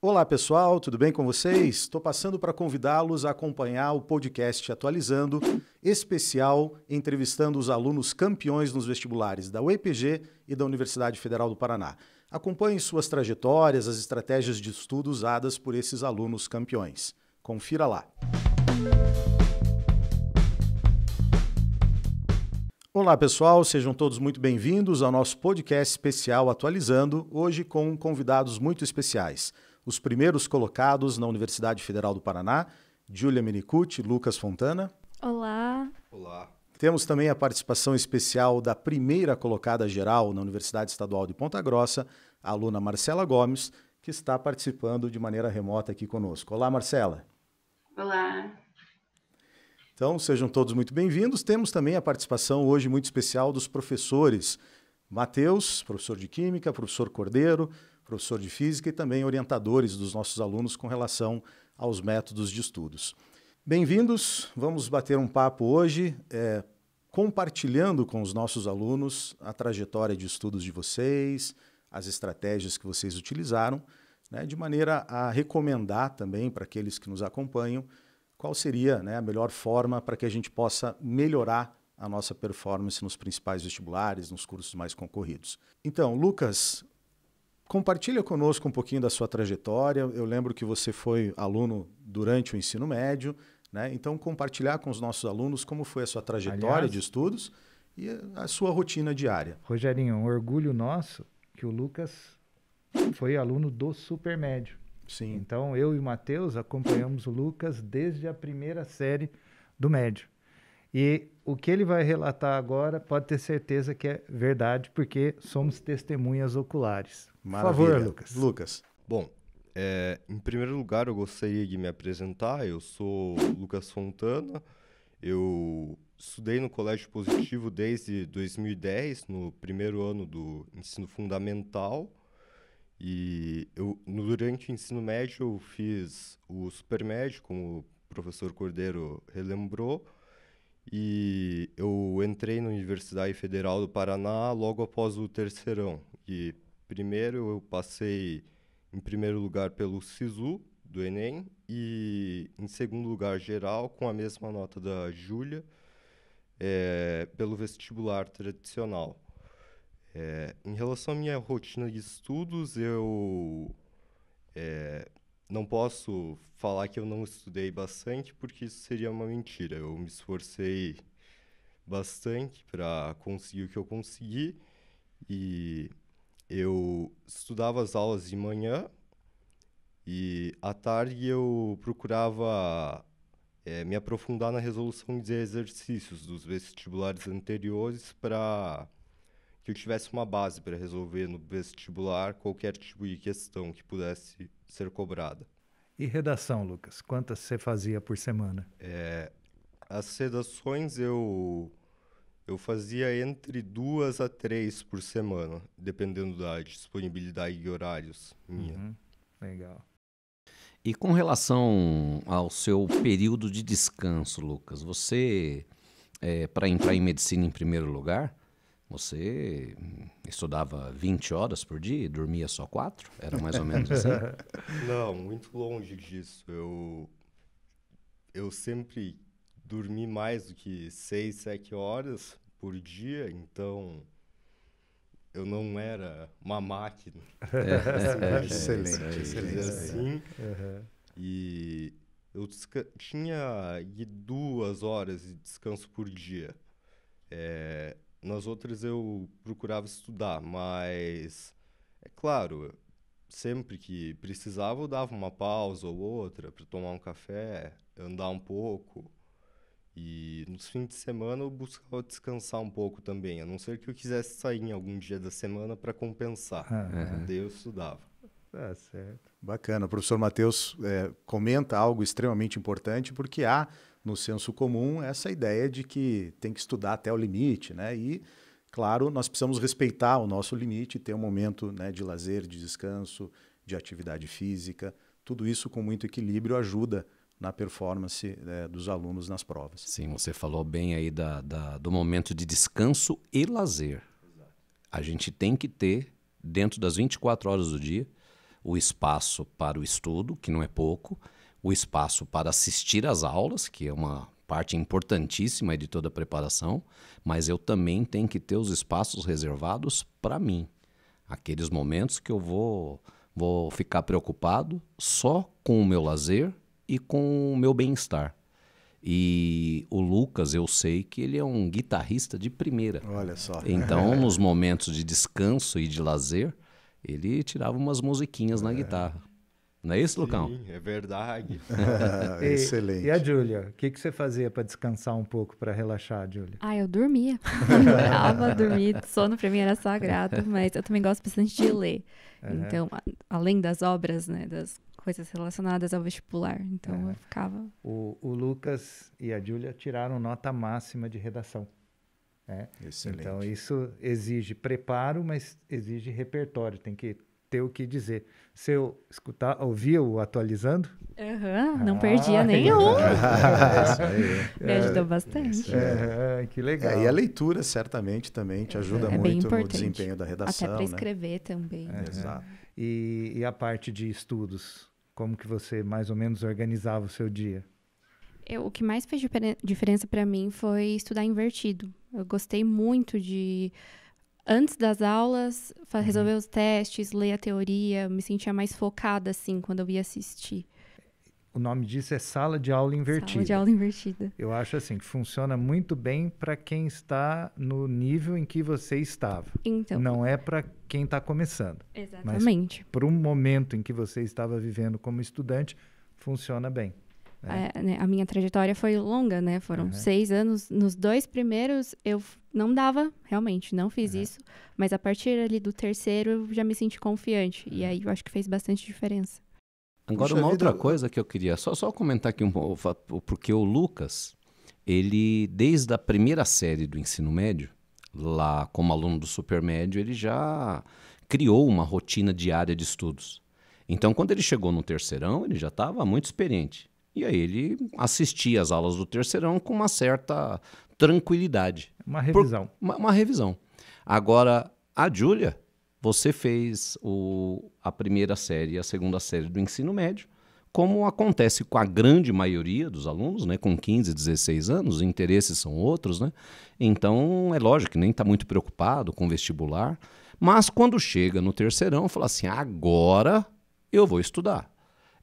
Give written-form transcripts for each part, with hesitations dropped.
Olá pessoal, tudo bem com vocês? Estou passando para convidá-los a acompanhar o podcast Atualizando, especial entrevistando os alunos campeões nos vestibulares da UEPG e da Universidade Federal do Paraná. Acompanhe suas trajetórias, as estratégias de estudo usadas por esses alunos campeões. Confira lá. Olá pessoal, sejam todos muito bem-vindos ao nosso podcast especial Atualizando, hoje com convidados muito especiais. Os primeiros colocados na Universidade Federal do Paraná, Júlia Menicucci, Lucas Fontana. Olá. Olá. Temos também a participação especial da primeira colocada geral na Universidade Estadual de Ponta Grossa, a aluna Marcela Gomes, que está participando de maneira remota aqui conosco. Olá, Marcela. Olá. Então, sejam todos muito bem-vindos. Temos também a participação hoje muito especial dos professores Matheus, professor de Química, professor Cordeiro, professor de Física e também orientadores dos nossos alunos com relação aos métodos de estudos. Bem-vindos, vamos bater um papo hoje, compartilhando com os nossos alunos a trajetória de estudos de vocês, as estratégias que vocês utilizaram, né, de maneira a recomendar também para aqueles que nos acompanham qual seria, né, a melhor forma para que a gente possa melhorar a nossa performance nos principais vestibulares, nos cursos mais concorridos. Então, Lucas, compartilha conosco um pouquinho da sua trajetória. Eu lembro que você foi aluno durante o ensino médio, né? Então, compartilhar com os nossos alunos como foi a sua trajetória de estudos e a sua rotina diária. Rogerinho, um orgulho nosso que o Lucas foi aluno do Supermédio. Sim. Então, eu e o Matheus acompanhamos o Lucas desde a primeira série do médio. E o que ele vai relatar agora pode ter certeza que é verdade, porque somos testemunhas oculares. Maravilha. Por favor, Lucas. Lucas. Bom, em primeiro lugar eu gostaria de me apresentar. Eu sou Lucas Fontana. Eu estudei no Colégio Positivo desde 2010, no primeiro ano do ensino fundamental. E durante o ensino médio eu fiz o Supermédio, como o professor Cordeiro relembrou. E eu entrei na Universidade Federal do Paraná logo após o terceirão. E primeiro eu passei em primeiro lugar pelo SISU do Enem e em segundo lugar geral, com a mesma nota da Júlia, pelo vestibular tradicional. Em relação à minha rotina de estudos, eu não posso falar que eu não estudei bastante, porque isso seria uma mentira. Eu me esforcei bastante para conseguir o que eu consegui e eu estudava as aulas de manhã e à tarde eu procurava me aprofundar na resolução de exercícios dos vestibulares anteriores para que eu tivesse uma base para resolver no vestibular qualquer tipo de questão que pudesse ser cobrada. E redação, Lucas? Quantas você fazia por semana? As redações eu fazia entre 2 a 3 por semana, dependendo da disponibilidade de horários minha. Legal. E com relação ao seu período de descanso, Lucas, você, para entrar em medicina em primeiro lugar, você estudava 20 horas por dia e dormia só 4? Era mais ou menos assim? Não, muito longe disso. Eu sempre dormi mais do que 6, 7 horas por dia, então eu não era uma máquina. Excelente, excelente. Assim. E eu tinha 2 horas de descanso por dia. Nas outras eu procurava estudar, mas, é claro, sempre que precisava eu dava uma pausa ou outra para tomar um café, andar um pouco. E nos fins de semana eu buscava descansar um pouco também, a não ser que eu quisesse sair em algum dia da semana para compensar. Daí eu estudava. Tá certo. Bacana. O professor Matheus comenta algo extremamente importante, porque há no senso comum essa ideia de que tem que estudar até o limite, né? E, claro, nós precisamos respeitar o nosso limite, ter um momento, né, de lazer, de descanso, de atividade física. Tudo isso com muito equilíbrio ajuda na performance dos alunos nas provas. Sim, você falou bem aí do momento de descanso e lazer. A gente tem que ter, dentro das 24 horas do dia, o espaço para o estudo, que não é pouco, o espaço para assistir às aulas, que é uma parte importantíssima de toda a preparação, mas eu também tenho que ter os espaços reservados para mim. Aqueles momentos que eu vou ficar preocupado só com o meu lazer e com o meu bem-estar. E o Lucas, eu sei que ele é um guitarrista de primeira. Olha só. Então, nos momentos de descanso e de lazer, ele tirava umas musiquinhas na guitarra. Não é isso, Lucão? Sim, é verdade. Excelente. E a Júlia, o que você fazia para descansar um pouco, para relaxar, Júlia? Eu dormia. Adorava dormir. Sono pra mim era sagrado, mas eu também gosto bastante de ler. Então, além das obras, né, das coisas relacionadas ao vestibular. Então, eu ficava... O Lucas e a Júlia tiraram nota máxima de redação. Né? Excelente. Então, isso exige preparo, mas exige repertório. Tem que ter o que dizer. Se eu ouvia o Atualizando? Não perdia nenhum. Isso aí. Me ajudou bastante. Que legal. E a leitura certamente também te ajuda bem muito no importante. desempenho da redação. Até para né? escrever também. Exato. E a parte de estudos? Como que você mais ou menos organizava o seu dia? O que mais fez diferença para mim foi estudar invertido. Eu gostei muito de, antes das aulas, resolver os testes, ler a teoria, me sentia mais focada, assim, quando eu ia assistir. O nome disso é sala de aula invertida. Sala de aula invertida. Eu acho assim que funciona muito bem para quem está no nível em que você estava. Então, Não é para quem está começando. exatamente. Para um momento em que você estava vivendo como estudante, funciona bem. Né, a minha trajetória foi longa, né? Foram 6 anos. Nos 2 primeiros, eu não dava, realmente, não fiz isso. Mas a partir ali do terceiro, eu já me senti confiante. E aí, eu acho que fez bastante diferença. Agora, Puxa uma outra vida. coisa que eu queria só comentar aqui um pouco, porque o Lucas, ele, desde a primeira série do ensino médio, lá como aluno do supermédio, ele já criou uma rotina diária de estudos. Então, quando ele chegou no terceirão, ele já estava muito experiente. E aí ele assistia às aulas do terceirão com uma certa tranquilidade. Uma revisão. Uma revisão. Agora, a Júlia, você fez a primeira série e a segunda série do ensino médio, como acontece com a grande maioria dos alunos, né, com 15, 16 anos, os interesses são outros, né? Então, é lógico que nem está muito preocupado com o vestibular, mas quando chega no terceirão, fala assim, agora eu vou estudar.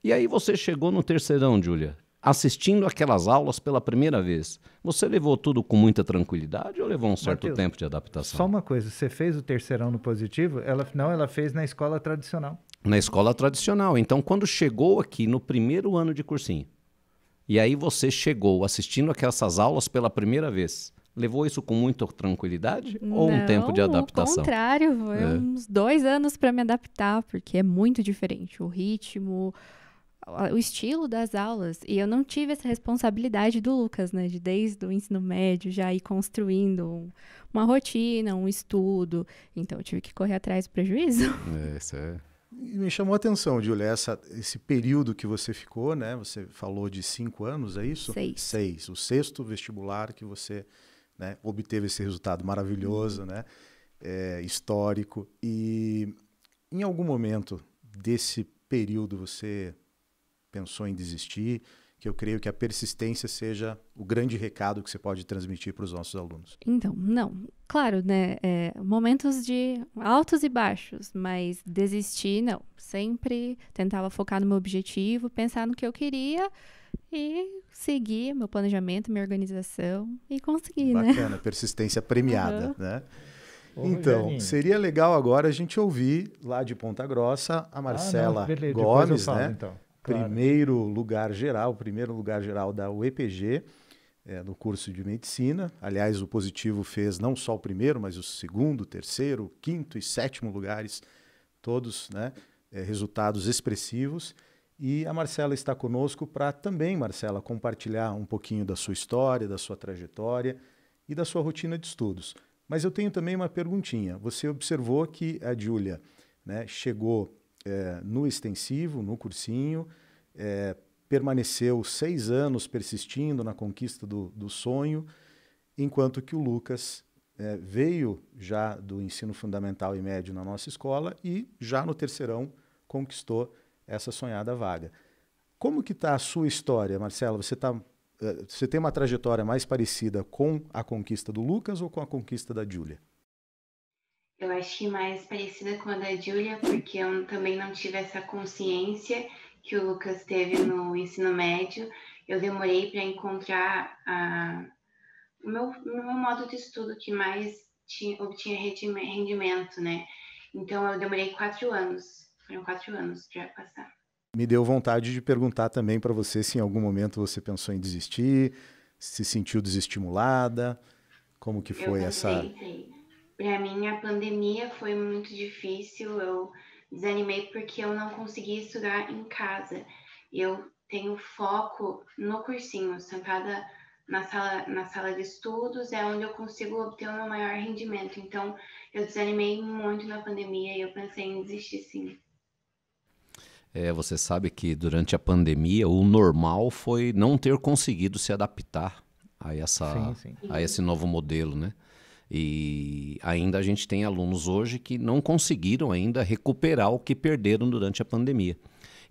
E aí você chegou no terceirão, Júlia, assistindo aquelas aulas pela primeira vez. Você levou tudo com muita tranquilidade ou levou um certo Mateus, tempo de adaptação? Só uma coisa, você fez o terceirão no positivo? Ela fez na escola tradicional. Na escola tradicional. Então, quando chegou aqui no primeiro ano de cursinho, e aí você chegou assistindo aquelas aulas pela primeira vez, levou isso com muita tranquilidade ou um tempo de adaptação? Ao contrário, foi uns 2 anos para me adaptar, porque é muito diferente. O ritmo, o estilo das aulas. E eu não tive essa responsabilidade do Lucas, né? De desde o ensino médio já ir construindo uma rotina, um estudo. Então, eu tive que correr atrás do prejuízo. Isso é... E me chamou a atenção, Júlia, esse período que você ficou, né? Você falou de 5 anos, é isso? 6. 6. O 6º vestibular que você, né, obteve esse resultado maravilhoso, né? Histórico. E em algum momento desse período você pensou em desistir? Que eu creio que a persistência seja o grande recado que você pode transmitir para os nossos alunos. Então, não. Claro, né? Momentos de altos e baixos, mas desistir, não. Sempre tentava focar no meu objetivo, pensar no que eu queria e seguir meu planejamento, minha organização e conseguir, né? Bacana, persistência premiada, né? Ô, Então, Rogerinho. seria legal agora a gente ouvir lá de Ponta Grossa a Marcela Beleza, depois eu Gomes, falo, né? então. Claro. Primeiro lugar geral da UEPG, no curso de medicina. Aliás, o positivo fez não só o primeiro, mas o segundo, terceiro, quinto e 7º lugares, todos, né, resultados expressivos. E a Marcela está conosco para também, Marcela, compartilhar um pouquinho da sua história, da sua trajetória e da sua rotina de estudos. Mas eu tenho também uma perguntinha. Você observou que a Júlia, né, chegou no extensivo, no cursinho, permaneceu 6 anos persistindo na conquista do sonho, enquanto que o Lucas veio já do ensino fundamental e médio na nossa escola e já no terceirão conquistou essa sonhada vaga. Como que está a sua história, Marcela? Você tem uma trajetória mais parecida com a conquista do Lucas ou com a conquista da Júlia? Eu acho que mais parecida com a da Júlia, porque eu também não tive essa consciência que o Lucas teve no ensino médio. Eu demorei para encontrar o meu modo de estudo que mais obtinha rendimento, né? Então, eu demorei 4 anos. Foram 4 anos para passar. Me deu vontade de perguntar também para você se em algum momento você pensou em desistir, se sentiu desestimulada, como que foi essa... Para mim, a pandemia foi muito difícil. Eu desanimei porque eu não conseguia estudar em casa. Eu tenho foco no cursinho, sentada na sala de estudos, é onde eu consigo obter o meu maior rendimento. Então, eu desanimei muito na pandemia e eu pensei em desistir, sim. Você sabe que durante a pandemia o normal foi não ter conseguido se adaptar a esse novo modelo, né? E ainda a gente tem alunos hoje que não conseguiram ainda recuperar o que perderam durante a pandemia.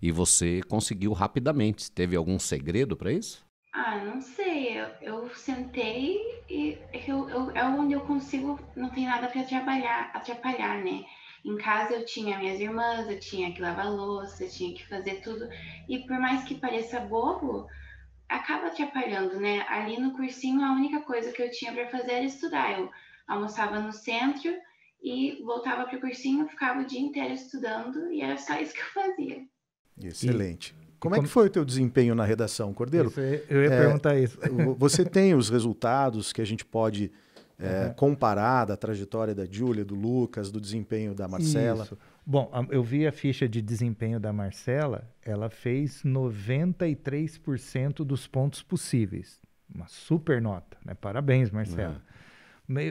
E você conseguiu rapidamente. Teve algum segredo para isso? Não sei. Eu sentei e é onde eu consigo, não tem nada para atrapalhar, né? Em casa eu tinha minhas irmãs, eu tinha que lavar louça, eu tinha que fazer tudo. E por mais que pareça bobo, acaba atrapalhando, né? Ali no cursinho, a única coisa que eu tinha para fazer era estudar. Eu almoçava no centro e voltava para o cursinho, ficava o dia inteiro estudando e era só isso que eu fazia. Excelente. Como é que foi o teu desempenho na redação, Cordeiro? Isso, eu ia perguntar isso. Você tem os resultados que a gente pode comparar da trajetória da Júlia, do Lucas, do desempenho da Marcela? Isso. Bom, eu vi a ficha de desempenho da Marcela, ela fez 93% dos pontos possíveis. Uma super nota, né? Parabéns, Marcela.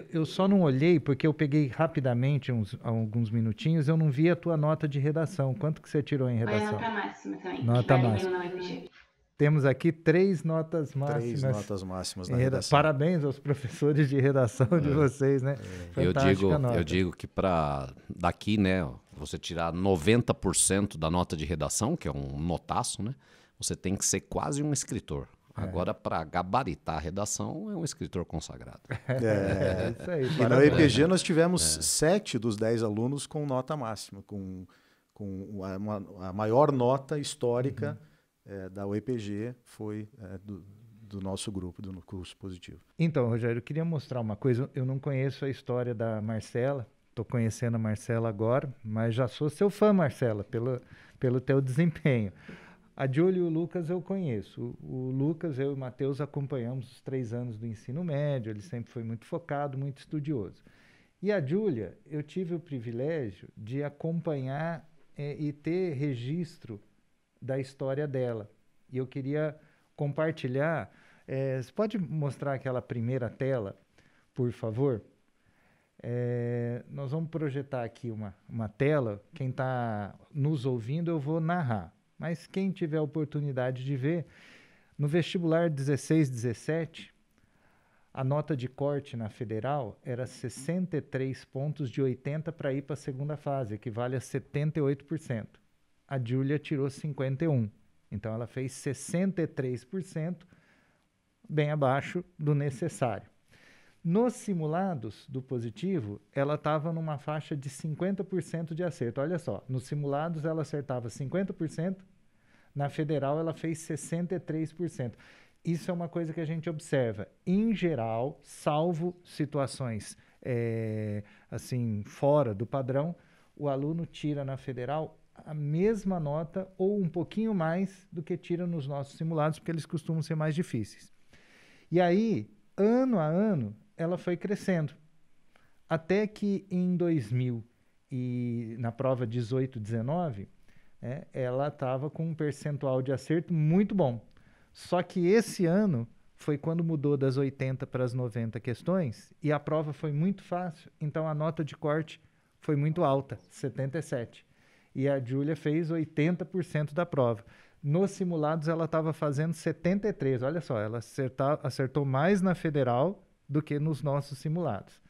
Eu só não olhei porque eu peguei rapidamente alguns minutinhos, eu não vi a tua nota de redação. Quanto que você tirou em redação? Foi a nota máxima também. Nota máxima. Temos aqui 3 notas máximas. 3 notas máximas na redação. Parabéns aos professores de redação de vocês, né? Eu digo que para daqui, né, você tirar 90% da nota de redação, que é um notaço, né? Você tem que ser quase um escritor. Agora, para gabaritar a redação, é um escritor consagrado. Isso aí. E na UEPG nós tivemos 7 dos 10 alunos com nota máxima, com a maior nota histórica da UEPG foi do nosso grupo, do curso positivo. Então, Rogério, eu queria mostrar uma coisa. Eu não conheço a história da Marcela, estou conhecendo a Marcela agora, mas já sou seu fã, Marcela, pelo teu desempenho. A Júlia e o Lucas eu conheço. O Lucas, eu e o Matheus acompanhamos os 3 anos do ensino médio, ele sempre foi muito focado, muito estudioso. E a Júlia, eu tive o privilégio de acompanhar e ter registro da história dela. E eu queria compartilhar. Você pode mostrar aquela primeira tela, por favor? Nós vamos projetar aqui uma tela. Quem está nos ouvindo, eu vou narrar. Mas quem tiver a oportunidade de ver, no vestibular 16-17, a nota de corte na federal era 63 pontos de 80 para ir para a segunda fase, equivale a 78%. A Júlia tirou 51%. Então, ela fez 63%, bem abaixo do necessário. Nos simulados do positivo, ela estava numa faixa de 50% de acerto. Olha só, nos simulados ela acertava 50%, na federal ela fez 63%. Isso é uma coisa que a gente observa. Em geral, salvo situações assim, fora do padrão, o aluno tira na federal a mesma nota ou um pouquinho mais do que tira nos nossos simulados, porque eles costumam ser mais difíceis. E aí, ano a ano, ela foi crescendo. Até que em 2000, e na prova 18-19, ela estava com um percentual de acerto muito bom. Só que esse ano foi quando mudou das 80 para as 90 questões e a prova foi muito fácil, então a nota de corte foi muito alta, 77. E a Júlia fez 80% da prova. Nos simulados ela estava fazendo 73. Olha só, ela acertou mais na federal do que nos nossos simulados.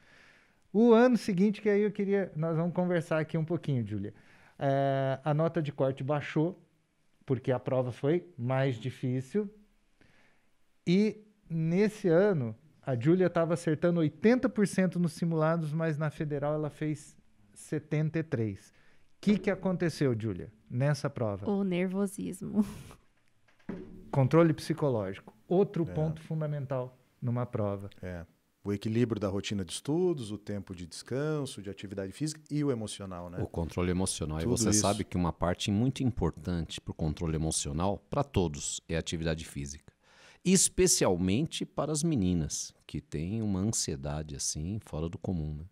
O ano seguinte, que aí nós vamos conversar aqui um pouquinho, Júlia. A nota de corte baixou, porque a prova foi mais difícil. E nesse ano, a Júlia estava acertando 80% nos simulados, mas na federal ela fez 73%. O que aconteceu, Júlia, nessa prova? O nervosismo. Controle psicológico. Outro ponto fundamental numa prova. O equilíbrio da rotina de estudos, o tempo de descanso, de atividade física e o emocional, né? O controle emocional. Tudo e você isso. sabe que uma parte muito importante para o controle emocional, para todos, é a atividade física. Especialmente para as meninas, que têm uma ansiedade assim, fora do comum, né?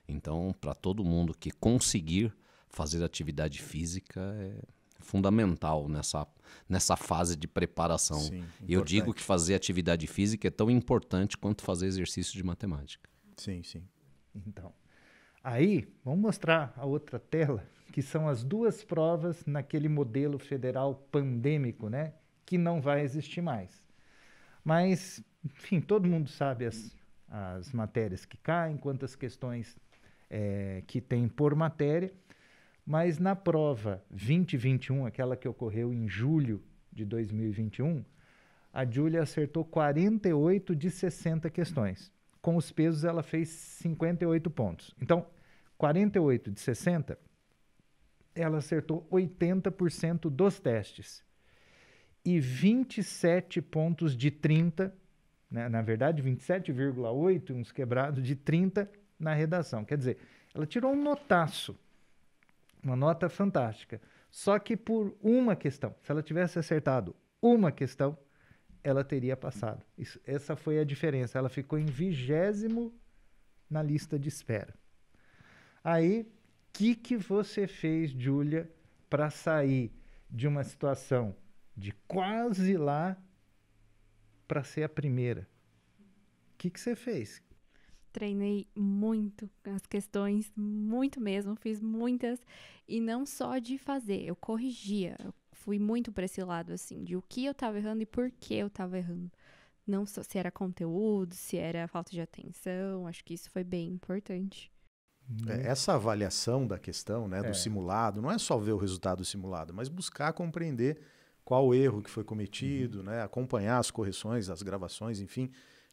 Então, para todo mundo que conseguir fazer atividade física é fundamental nessa fase de preparação. Sim, Eu digo que fazer atividade física é tão importante quanto fazer exercício de matemática. Sim, sim. Então, aí, vamos mostrar a outra tela, que são as duas provas naquele modelo federal pandêmico, né? Que não vai existir mais. Mas, enfim, todo mundo sabe as matérias que caem, quantas questões que tem por matéria. Mas na prova 2021, aquela que ocorreu em julho de 2021, a Júlia acertou 48 de 60 questões. Com os pesos, ela fez 58 pontos. Então, 48 de 60, ela acertou 80% dos testes. E 27 pontos de 30, né? Na verdade, 27,8, uns quebrados, de 30 na redação. Quer dizer, ela tirou um notaço. Uma nota fantástica. Só que por uma questão. Se ela tivesse acertado uma questão, ela teria passado. Essa foi a diferença. Ela ficou em 20º na lista de espera. Aí, o que você fez, Júlia, para sair de uma situação de quase lá para ser a primeira? O que você fez? Treinei muito as questões, muito mesmo, fiz muitas, e não só de fazer, eu corrigia, eu fui muito para esse lado, assim, de o que eu estava errando e por que eu estava errando. Não só se era conteúdo, se era falta de atenção, acho que isso foi bem importante. Essa avaliação da questão, né, do simulado, não é só ver o resultado do simulado, mas buscar compreender qual o erro que foi cometido, né, acompanhar as correções, as gravações, enfim,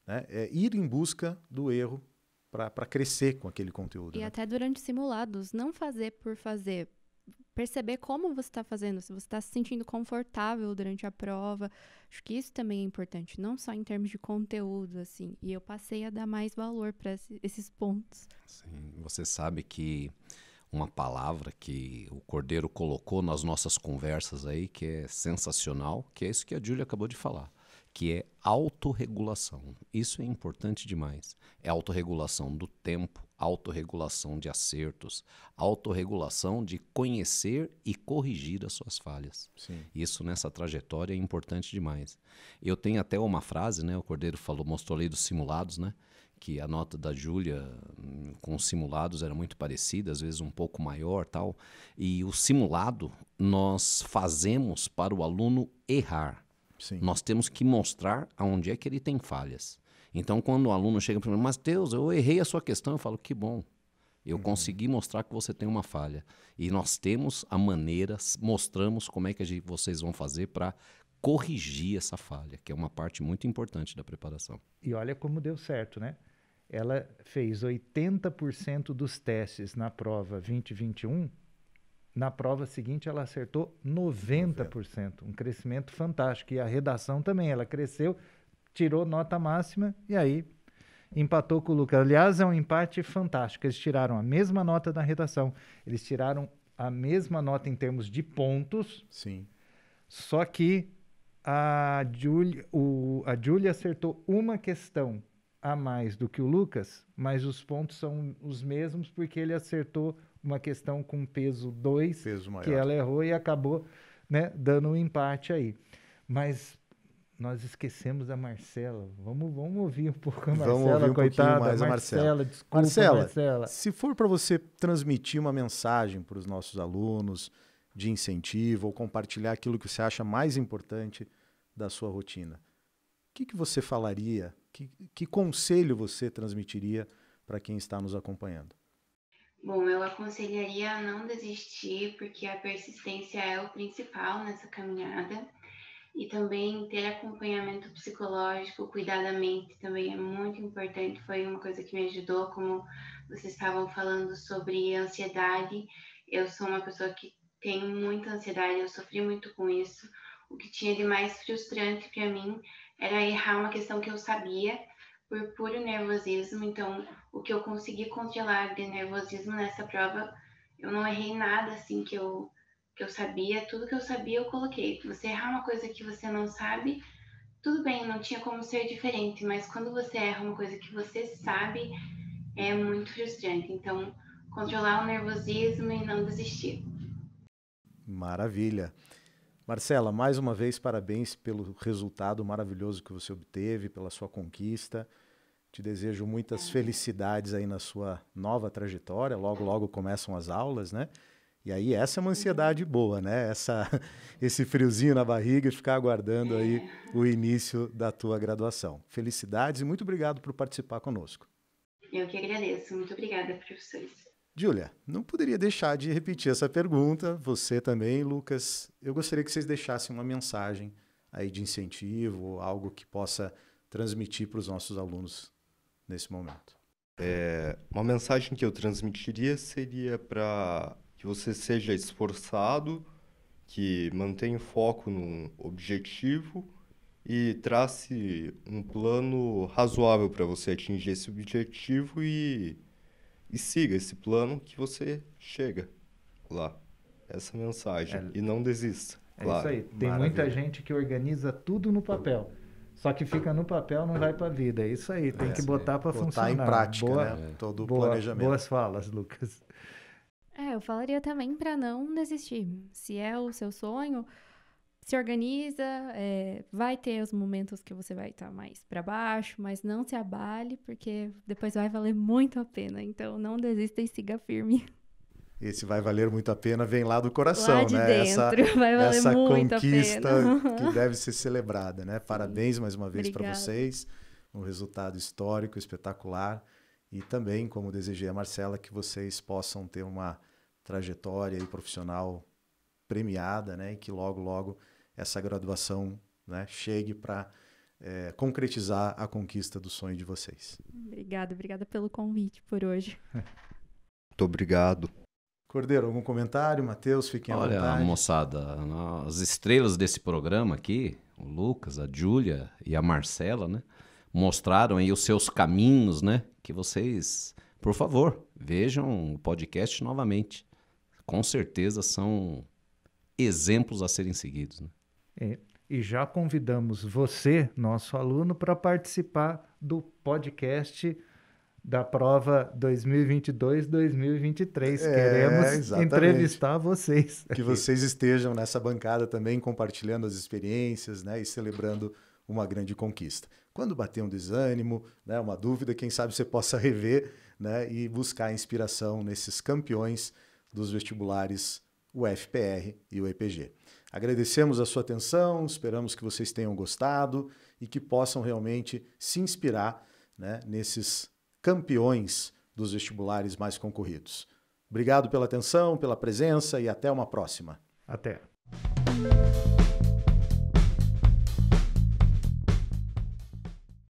né, ir em busca do erro para crescer com aquele conteúdo. E até durante simulados, não fazer por fazer, perceber como você está fazendo, se você está se sentindo confortável durante a prova. Acho que isso também é importante, não só em termos de conteúdo, assim. E eu passei a dar mais valor para esses pontos. Sim, você sabe que uma palavra que o Cordeiro colocou nas nossas conversas aí, que é sensacional, que é isso que a Júlia acabou de falar, que é autorregulação. Isso é importante demais. É autorregulação do tempo, autorregulação de acertos, autorregulação de conhecer e corrigir as suas falhas. Sim. Isso nessa trajetória é importante demais. Eu tenho até uma frase, né? O Cordeiro mostrou ali dos simulados, né? Que a nota da Júlia com os simulados era muito parecida, às vezes um pouco maior, tal. E o simulado nós fazemos para o aluno errar. Sim. Nós temos que mostrar aonde é que ele tem falhas. Então, quando o aluno chega para mim, Matheus, eu errei a sua questão, eu falo, que bom, eu consegui mostrar que você tem uma falha. E nós temos a maneira, mostramos como é que vocês vão fazer para corrigir essa falha, que é uma parte muito importante da preparação. E olha como deu certo, né? Ela fez 80% dos testes na prova 2021. Na prova seguinte, ela acertou 90%. Um crescimento fantástico. E a redação também, ela cresceu, tirou nota máxima e aí empatou com o Lucas. Aliás, é um empate fantástico. Eles tiraram a mesma nota da redação. Eles tiraram a mesma nota em termos de pontos. Sim. Só que a Júlia acertou uma questão a mais do que o Lucas, mas os pontos são os mesmos porque ele acertou uma questão com peso 2, que ela errou e acabou, né, dando um empate aí. Mas nós esquecemos da Marcela. Vamos ouvir um pouco a Marcela, coitada. Mais a Marcela, desculpa, Marcela. Se for para você transmitir uma mensagem para os nossos alunos de incentivo ou compartilhar aquilo que você acha mais importante da sua rotina, o que você falaria? Que conselho você transmitiria para quem está nos acompanhando? Bom, eu aconselharia a não desistir, porque a persistência é o principal nessa caminhada. E também ter acompanhamento psicológico cuidadamente também é muito importante. Foi uma coisa que me ajudou, como vocês estavam falando sobre ansiedade. Eu sou uma pessoa que tem muita ansiedade, eu sofri muito com isso. O que tinha de mais frustrante para mim era errar uma questão que eu sabia por puro nervosismo. Então, o que eu consegui controlar de nervosismo nessa prova, eu não errei nada assim que eu sabia, tudo que eu sabia eu coloquei. Você errar uma coisa que você não sabe, tudo bem, não tinha como ser diferente, mas quando você erra uma coisa que você sabe, é muito frustrante. Então, controlar o nervosismo e não desistir. Maravilha. Marcela, mais uma vez, parabéns pelo resultado maravilhoso que você obteve, pela sua conquista. Te desejo muitas felicidades aí na sua nova trajetória. Logo, logo começam as aulas, né? E aí essa é uma ansiedade boa, né? Esse friozinho na barriga de ficar aguardando aí o início da tua graduação. Felicidades e muito obrigado por participar conosco. Eu que agradeço. Muito obrigada, professores. Júlia, não poderia deixar de repetir essa pergunta. Você também, Lucas. Eu gostaria que vocês deixassem uma mensagem aí de incentivo, algo que possa transmitir para os nossos alunos nesse momento. Uma mensagem que eu transmitiria seria para que você seja esforçado, que mantenha foco num objetivo e trace um plano razoável para você atingir esse objetivo e siga esse plano que você chega lá. Essa mensagem. E não desista. Claro. Isso aí. Tem muita gente que organiza tudo no papel. Só que fica no papel, não vai para a vida. É isso aí. Tem que botar para funcionar. Botar em prática, né? Todo o planejamento. Boas falas, Lucas. Eu falaria também para não desistir. Se é o seu sonho, se organiza, vai ter os momentos que você vai estar mais para baixo, mas não se abale, porque depois vai valer muito a pena. Então, não desista e siga firme. Esse vai valer muito a pena, vem lá do coração, lá de né? Dentro, vai valer essa muito conquista a pena. que deve ser celebrada, né? Parabéns mais uma vez para Obrigada. vocês, um resultado histórico, espetacular, e também, como desejei a Marcela, que vocês possam ter uma trajetória aí profissional premiada, né? E que logo, logo essa graduação, né, chegue para concretizar a conquista do sonho de vocês. Obrigada pelo convite por hoje. Muito obrigado. Cordeiro, algum comentário? Matheus, fiquem à vontade. Olha, moçada, as estrelas desse programa aqui, o Lucas, a Júlia e a Marcela, né, mostraram aí os seus caminhos, né, que vocês, por favor, vejam o podcast novamente. Com certeza são exemplos a serem seguidos, né? E já convidamos você, nosso aluno, para participar do podcast da prova 2022-2023. Queremos exatamente. entrevistar vocês. Que vocês estejam nessa bancada também compartilhando as experiências, né, e celebrando uma grande conquista. Quando bater um desânimo, né, uma dúvida, quem sabe você possa rever, né, e buscar inspiração nesses campeões dos vestibulares UFPR e o EPG. Agradecemos a sua atenção, esperamos que vocês tenham gostado e que possam realmente se inspirar, né, nesses campeões dos vestibulares mais concorridos. Obrigado pela atenção, pela presença e até uma próxima. Até.